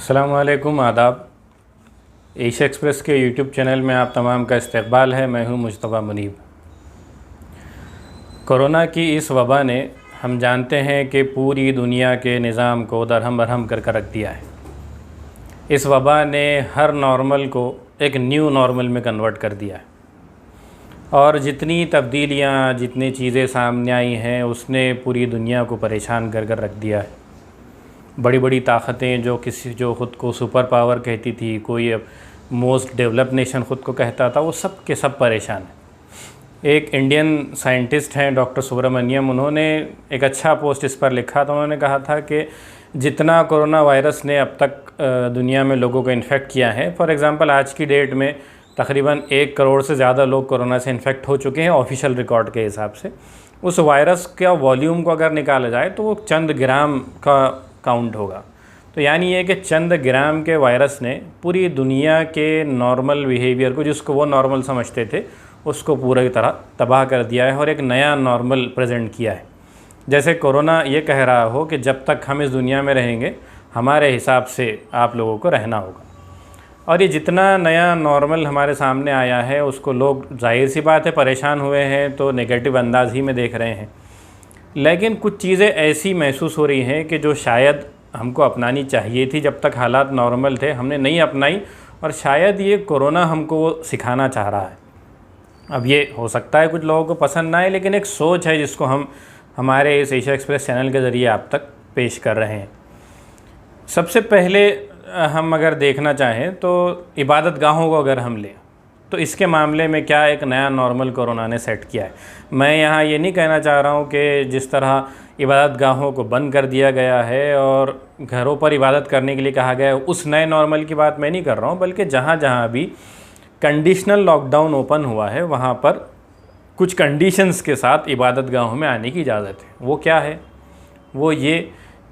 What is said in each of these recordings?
अस्सलाम वालेकुम, आदाब। एशिया एक्सप्रेस के यूट्यूब चैनल में आप तमाम का इस्तकबाल है। मैं हूं मुजतबा मुनीब। कोरोना की इस वबा ने हम जानते हैं कि पूरी दुनिया के निज़ाम को दरहम बरहम कर रख दिया है। इस वबा ने हर नॉर्मल को एक न्यू नॉर्मल में कन्वर्ट कर दिया है और जितनी तब्दीलियाँ, जितनी चीज़ें सामने आई हैं, उसने पूरी दुनिया को परेशान कर रख दिया है। बड़ी बड़ी ताकतें जो ख़ुद को सुपर पावर कहती थी, कोई मोस्ट डेवलप नेशन ख़ुद को कहता था, वो सब के सब परेशान हैं। एक इंडियन साइंटिस्ट हैं डॉक्टर सुब्रमण्यम, उन्होंने एक अच्छा पोस्ट इस पर लिखा था। उन्होंने कहा था कि जितना कोरोना वायरस ने अब तक दुनिया में लोगों को इन्फेक्ट किया है, फॉर एग्ज़ाम्पल आज की डेट में तकरीबन 1 करोड़ से ज़्यादा लोग कोरोना से इन्फेक्ट हो चुके हैं ऑफिशियल रिकॉर्ड के हिसाब से। उस वायरस का वॉल्यूम को अगर निकाला जाए तो वो चंद ग्राम का काउंट होगा। तो यानी ये कि चंद ग्राम के वायरस ने पूरी दुनिया के नॉर्मल बिहेवियर को, जिसको वो नॉर्मल समझते थे, उसको पूरी तरह तबाह कर दिया है और एक नया नॉर्मल प्रेजेंट किया है। जैसे कोरोना ये कह रहा हो कि जब तक हम इस दुनिया में रहेंगे, हमारे हिसाब से आप लोगों को रहना होगा। और ये जितना नया नॉर्मल हमारे सामने आया है, उसको लोग, जाहिर सी बात है, परेशान हुए हैं तो नेगेटिव अंदाज ही में देख रहे हैं। लेकिन कुछ चीज़ें ऐसी महसूस हो रही हैं कि जो शायद हमको अपनानी चाहिए थी जब तक हालात नॉर्मल थे, हमने नहीं अपनाई, और शायद ये कोरोना हमको वो सिखाना चाह रहा है। अब ये हो सकता है कुछ लोगों को पसंद ना आए, लेकिन एक सोच है जिसको हम हमारे इस एशिया एक्सप्रेस चैनल के ज़रिए आप तक पेश कर रहे हैं। सबसे पहले हम अगर देखना चाहें तो इबादत गाहों को अगर हम लें तो इसके मामले में क्या एक नया नॉर्मल कोरोना ने सेट किया है। मैं यहाँ ये नहीं कहना चाह रहा हूँ कि जिस तरह इबादत गाहों को बंद कर दिया गया है और घरों पर इबादत करने के लिए कहा गया है, उस नए नॉर्मल की बात मैं नहीं कर रहा हूँ, बल्कि जहाँ जहाँ भी कंडीशनल लॉकडाउन ओपन हुआ है वहाँ पर कुछ कंडीशंस के साथ इबादत गाहों में आने की इजाज़त है। वो क्या है? वो ये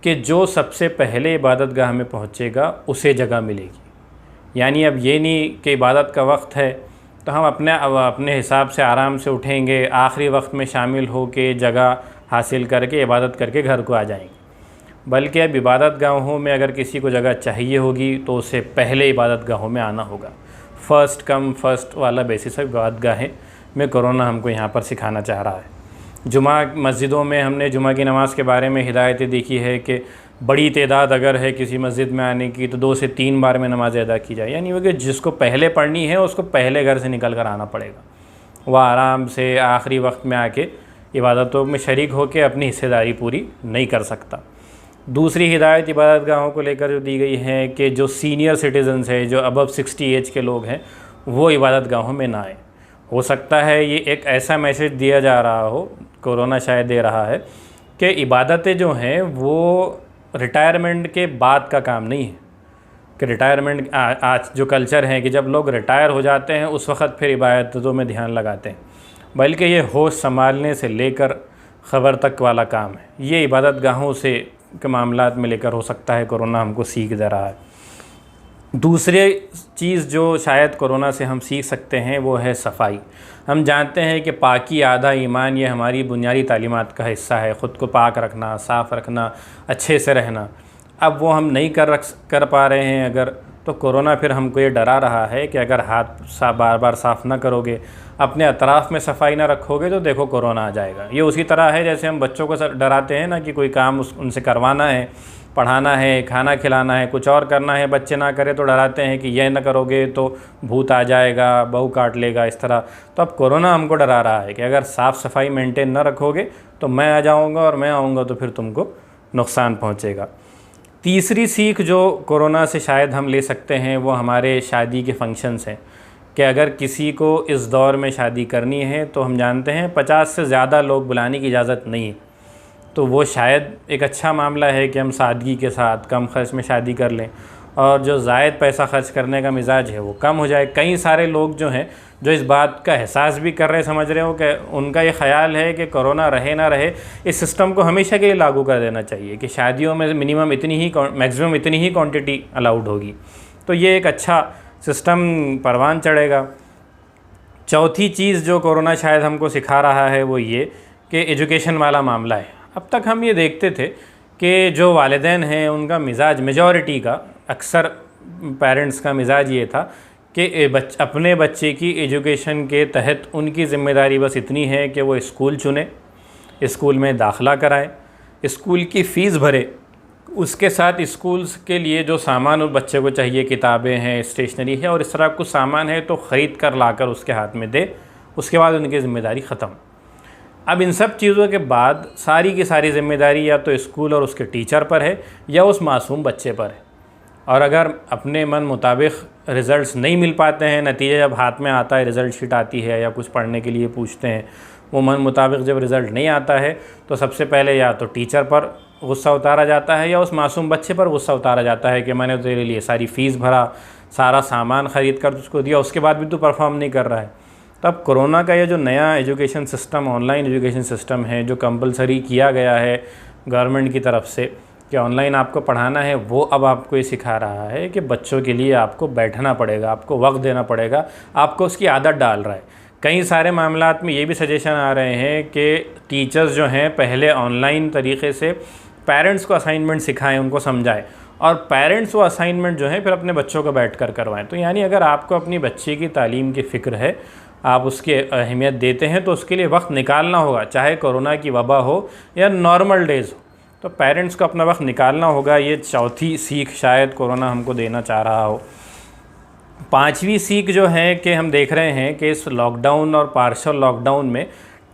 कि जो सबसे पहले इबादत गाह में पहुँचेगा उसे जगह मिलेगी। यानी अब ये नहीं कि इबादत का वक्त है तो हम अपने हिसाब से आराम से उठेंगे, आखिरी वक्त में शामिल हो के जगह हासिल करके इबादत करके घर को आ जाएंगे। बल्कि अब इबादत गाहों में अगर किसी को जगह चाहिए होगी तो उसे पहले इबादत गाहों में आना होगा। फ़र्स्ट कम फ़र्स्ट वाला बेसिस है इबादत गाहें में कोरोना हमको यहाँ पर सिखाना चाह रहा है। जुमा मस्जिदों में हमने जुमा की नमाज़ के बारे में हिदायतें देखी है कि बड़ी तादाद अगर है किसी मस्जिद में आने की तो 2 से 3 बार में नमाज़ अदा की जाए। यानी वो कि जिसको पहले पढ़नी है उसको पहले घर से निकल कर आना पड़ेगा। वह आराम से आखिरी वक्त में आके इबादतों में शरीक होकर अपनी हिस्सेदारी पूरी नहीं कर सकता। दूसरी हिदायत इबादत गाहों को लेकर जो दी गई है कि जो सीनियर सिटीजन्स हैं, जो अबव 60 एज के लोग हैं, वो इबादत गाहों में ना आए। हो सकता है ये एक ऐसा मैसेज दिया जा रहा हो, कोरोना शायद दे रहा है, कि इबादतें जो हैं वो रिटायरमेंट के बाद का काम नहीं है। कि रिटायरमेंट आज जो कल्चर है कि जब लोग रिटायर हो जाते हैं उस वक़्त फिर इबादतों में ध्यान लगाते हैं, बल्कि ये होश संभालने से लेकर ख़बर तक वाला काम है। ये इबादत गाहों से के मामलात में लेकर हो सकता है कोरोना हमको सीख दे रहा है। दूसरी चीज़ जो शायद कोरोना से हम सीख सकते हैं वो है सफाई। हम जानते हैं कि पाकी आधा ईमान, ये हमारी बुनियादी तालीमात का हिस्सा है, ख़ुद को पाक रखना, साफ़ रखना, अच्छे से रहना। अब वो हम नहीं कर पा रहे हैं अगर, तो कोरोना फिर हमको ये डरा रहा है कि अगर हाथ बार बार साफ़ ना करोगे, अपने अतराफ़ में सफाई ना रखोगे, तो देखो कोरोना आ जाएगा। ये उसी तरह है जैसे हम बच्चों को डराते हैं ना कि कोई काम उनसे करवाना है, पढ़ाना है, खाना खिलाना है, कुछ और करना है, बच्चे ना करें तो डराते हैं कि यह ना करोगे तो भूत आ जाएगा, बहू काट लेगा, इस तरह। तो अब कोरोना हमको डरा रहा है कि अगर साफ़ सफाई मेंटेन ना रखोगे तो मैं आ जाऊँगा, और मैं आऊँगा तो फिर तुमको नुकसान पहुँचेगा। तीसरी सीख जो कोरोना से शायद हम ले सकते हैं वो हमारे शादी के फंक्शंस हैं। कि अगर किसी को इस दौर में शादी करनी है तो हम जानते हैं 50 से ज़्यादा लोग बुलाने की इजाज़त नहीं है। तो वो शायद एक अच्छा मामला है कि हम सादगी के साथ कम खर्च में शादी कर लें, और जो ज़ायद पैसा खर्च करने का मिजाज है वो कम हो जाए। कई सारे लोग जो हैं जो इस बात का एहसास भी कर रहे, समझ रहे हो कि उनका ये ख़्याल है कि कोरोना रहे ना रहे, इस सिस्टम को हमेशा के लिए लागू कर देना चाहिए कि शादियों में मैक्सिमम इतनी ही क्वांटिटी अलाउड होगी। तो ये एक अच्छा सिस्टम परवान चढ़ेगा। चौथी चीज़ जो कोरोना शायद हमको सिखा रहा है वो ये कि एजुकेशन वाला मामला है। अब तक हम ये देखते थे कि जो वालिदैन हैं उनका मिजाज मेजॉरिटी का अक्सर पेरेंट्स का मिजाज ये था कि अपने बच्चे की एजुकेशन के तहत उनकी ज़िम्मेदारी बस इतनी है कि वो स्कूल चुने, स्कूल में दाखिला कराएं, स्कूल की फ़ीस भरे, उसके साथ स्कूल्स के लिए जो सामान उस बच्चे को चाहिए, किताबें हैं, स्टेशनरी है और इस तरह कुछ सामान है तो ख़रीद कर लाकर उसके हाथ में दे, उसके बाद उनकी ज़िम्मेदारी ख़त्म। अब इन सब चीज़ों के बाद सारी की सारी ज़िम्मेदारी या तो स्कूल और उसके टीचर पर है या उस मासूम बच्चे पर है। और अगर अपने मन मुताबिक रिज़ल्ट्स नहीं मिल पाते हैं, नतीजा जब हाथ में आता है, रिज़ल्ट शीट आती है या कुछ पढ़ने के लिए पूछते हैं, वो मन मुताबिक जब रिज़ल्ट नहीं आता है तो सबसे पहले या तो टीचर पर गुस्सा उतारा जाता है या उस मासूम बच्चे पर गुस्सा उतारा जाता है कि मैंने तेरे लिए सारी फ़ीस भरा, सारा सामान ख़रीद कर उसको दिया, उसके बाद भी तू परफॉर्म नहीं कर रहा है। तब कोरोना का ये जो नया education system, online education system है, जो कंपलसरी किया गया है गवर्नमेंट की तरफ से कि ऑनलाइन आपको पढ़ाना है, वो अब आपको ये सिखा रहा है कि बच्चों के लिए आपको बैठना पड़ेगा, आपको वक्त देना पड़ेगा, आपको उसकी आदत डाल रहा है। कई सारे मामलात में ये भी सजेशन आ रहे हैं कि टीचर्स जो हैं पहले ऑनलाइन तरीक़े से पेरेंट्स को असाइनमेंट सिखाएं, उनको समझाएं और पेरेंट्स वो असाइनमेंट जो है फिर अपने बच्चों को बैठ कर करवाएँ। तो यानी अगर आपको अपनी बच्ची की तालीम की फ़िक्र है, आप उसकी अहमियत देते हैं, तो उसके लिए वक्त निकालना होगा, चाहे कोरोना की वबा हो या नॉर्मल डेज़ हो, तो पेरेंट्स को अपना वक्त निकालना होगा। ये चौथी सीख शायद कोरोना हमको देना चाह रहा हो। पांचवी सीख जो है कि हम देख रहे हैं कि इस लॉकडाउन और पार्शल लॉकडाउन में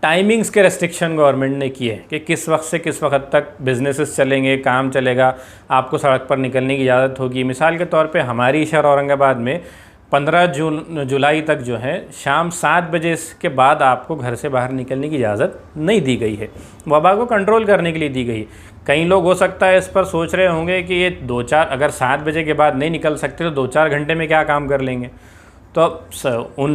टाइमिंग्स के रेस्ट्रिक्शन गवर्नमेंट ने किए कि किस वक्त से किस वक्त तक बिजनेसेस चलेंगे, काम चलेगा, आपको सड़क पर निकलने की इजाज़त होगी। मिसाल के तौर पे हमारी शहर औरंगाबाद में 15 जुलाई तक जो है शाम 7 बजे के बाद आपको घर से बाहर निकलने की इजाज़त नहीं दी गई है, वबा को कंट्रोल करने के लिए दी गई। कई लोग हो सकता है इस पर सोच रहे होंगे कि ये 2-4 अगर 7 बजे के बाद नहीं निकल सकते तो 2-4 घंटे में क्या काम कर लेंगे। तो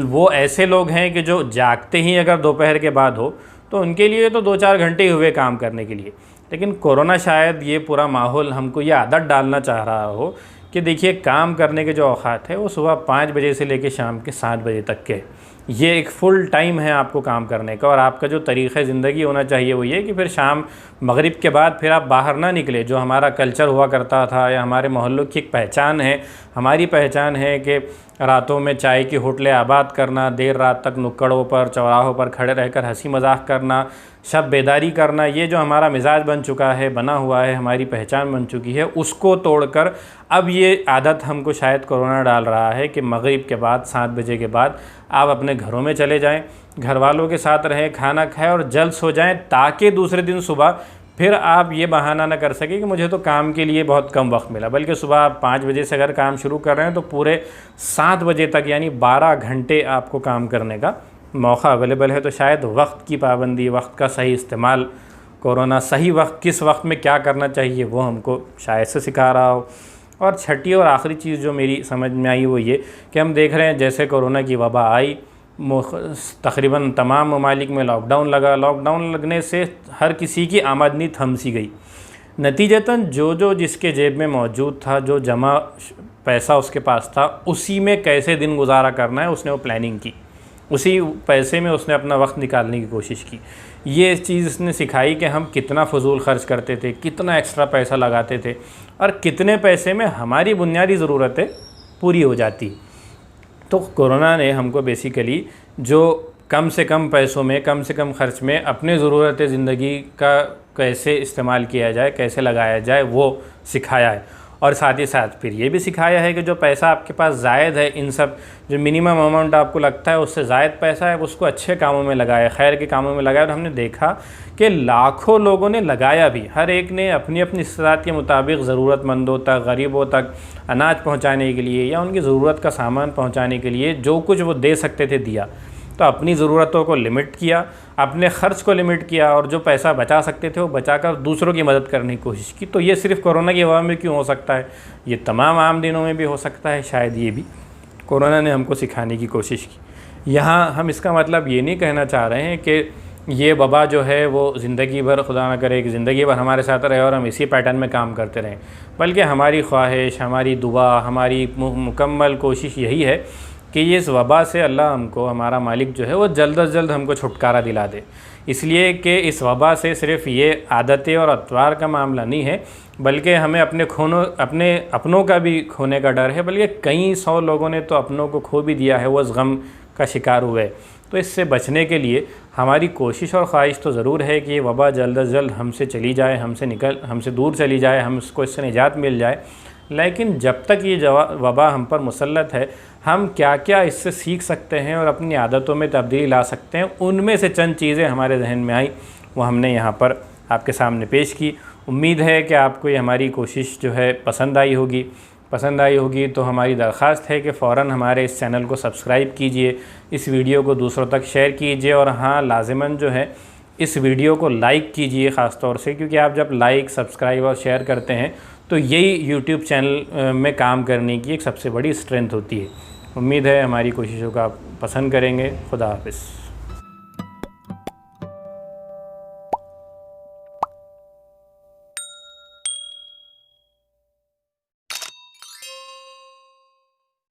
वो ऐसे लोग हैं कि जो जागते ही अगर दोपहर के बाद हो तो उनके लिए तो 2-4 घंटे ही हुए काम करने के लिए। लेकिन कोरोना शायद ये पूरा माहौल हमको ये आदत डालना चाह रहा हो कि देखिए काम करने के जो औकात है वो सुबह 5 बजे से लेकर शाम के 7 बजे तक के, ये एक फ़ुल टाइम है आपको काम करने का। और आपका जो तरीक़ा ज़िंदगी होना चाहिए वो ये कि फिर शाम मगरिब के बाद फिर आप बाहर ना निकले, जो हमारा कल्चर हुआ करता था या हमारे मोहल्लों की एक पहचान है, हमारी पहचान है कि रातों में चाय की होटलें आबाद करना, देर रात तक नुक्कड़ों पर, चौराहों पर खड़े रहकर हंसी मजाक करना, शब बेदारी करना, ये जो हमारा मिजाज बन चुका है, बना हुआ है, हमारी पहचान बन चुकी है, उसको तोड़कर अब ये आदत हमको शायद कोरोना डाल रहा है कि मगरिब के बाद 7 बजे के बाद आप अपने घरों में चले जाएं, घर वालों के साथ रहें, खाना खाएं और जल्द सो जाएं, ताकि दूसरे दिन सुबह फिर आप ये बहाना ना कर सकें कि मुझे तो काम के लिए बहुत कम वक्त मिला। बल्कि सुबह आप 5 बजे से अगर काम शुरू कर रहे हैं तो पूरे 7 बजे तक यानी 12 घंटे आपको काम करने का मौका अवेलेबल है। तो शायद वक्त की पाबंदी, वक्त का सही इस्तेमाल, कोरोना सही वक्त किस वक्त में क्या करना चाहिए वो हमको शायद से सिखा रहा हो। और छठी और आखिरी चीज़ जो मेरी समझ में आई वो ये कि हम देख रहे हैं जैसे कोरोना की वबा आई, तकरीबन तमाम ममालिक में लॉकडाउन लगा। लॉकडाउन लगने से हर किसी की आमदनी थम सी गई। नतीजतन जो जिसके जेब में मौजूद था, जो जमा पैसा उसके पास था, उसी में कैसे दिन गुजारा करना है उसने वो प्लानिंग की, उसी पैसे में उसने अपना वक्त निकालने की कोशिश की। ये चीज़ इसने सिखाई कि हम कितना फ़जूल ख़र्च करते थे, कितना एक्स्ट्रा पैसा लगाते थे और कितने पैसे में हमारी बुनियादी ज़रूरतें पूरी हो जाती। तो कोरोना ने हमको बेसिकली जो कम से कम पैसों में, कम से कम ख़र्च में अपने ज़रूरत ज़िंदगी का कैसे इस्तेमाल किया जाए, कैसे लगाया जाए, वो सिखाया है। और साथ ही साथ फिर ये भी सिखाया है कि जो पैसा आपके पास ज़ायद है, इन सब जो मिनिमम अमाउंट आपको लगता है उससे ज़ायद पैसा है, उसको अच्छे कामों में लगाया, खैर के कामों में लगाया। और हमने देखा कि लाखों लोगों ने लगाया भी, हर एक ने अपनी अपनी इस्तात के मुताबिक ज़रूरतमंदों तक, गरीबों तक अनाज पहुँचाने के लिए या उनकी ज़रूरत का सामान पहुँचाने के लिए जो कुछ वो दे सकते थे दिया। तो अपनी ज़रूरतों को लिमिट किया, अपने ख़र्च को लिमिट किया और जो पैसा बचा सकते थे वो बचाकर दूसरों की मदद करने की कोशिश की। तो ये सिर्फ़ कोरोना की वबा में क्यों हो सकता है, ये तमाम आम दिनों में भी हो सकता है। शायद ये भी कोरोना ने हमको सिखाने की कोशिश की। यहाँ हम इसका मतलब ये नहीं कहना चाह रहे हैं कि ये वबा जो है वो ज़िंदगी भर, खुदा ना करे कि ज़िंदगी भर हमारे साथ रहे और हम इसी पैटर्न में काम करते रहें, बल्कि हमारी ख्वाहिश, हमारी दुआ, हमारी मुकम्मल कोशिश यही है कि ये इस वबा से अल्लाह हमको, हमारा मालिक जो है वो जल्द अज जल्द हमको छुटकारा दिला दे। इसलिए कि इस वबा से सिर्फ़ ये आदतें और अतवार का मामला नहीं है, बल्कि हमें अपने अपनों का भी खोने का डर है, बल्कि कई 100 लोगों ने तो अपनों को खो भी दिया है, वो इस गम का शिकार हुए। तो इससे बचने के लिए हमारी कोशिश और ख्वाहिश तो ज़रूर है कि ये वबा जल्द अज जल्द हमसे चली जाए, हमसे दूर चली जाए, हमको इससे निजात मिल जाए। लेकिन जब तक ये वबा हम पर मुसल्लत है, हम क्या क्या इससे सीख सकते हैं और अपनी आदतों में तब्दीली ला सकते हैं, उनमें से चंद चीज़ें हमारे जहन में आई, वो हमने यहाँ पर आपके सामने पेश की। उम्मीद है कि आपको ये हमारी कोशिश जो है पसंद आई होगी। तो हमारी दरख्वास्त है कि फ़ौरन हमारे इस चैनल को सब्सक्राइब कीजिए, इस वीडियो को दूसरों तक शेयर कीजिए, और हाँ, लाज़िमन जो है इस वीडियो को लाइक कीजिए ख़ास तौर से, क्योंकि आप जब लाइक, सब्सक्राइब और शेयर करते हैं तो यही यूट्यूब चैनल में काम करने की एक सबसे बड़ी स्ट्रेंथ होती है। उम्मीद है हमारी कोशिशों का आप पसंद करेंगे। खुदा हाफ़िज़।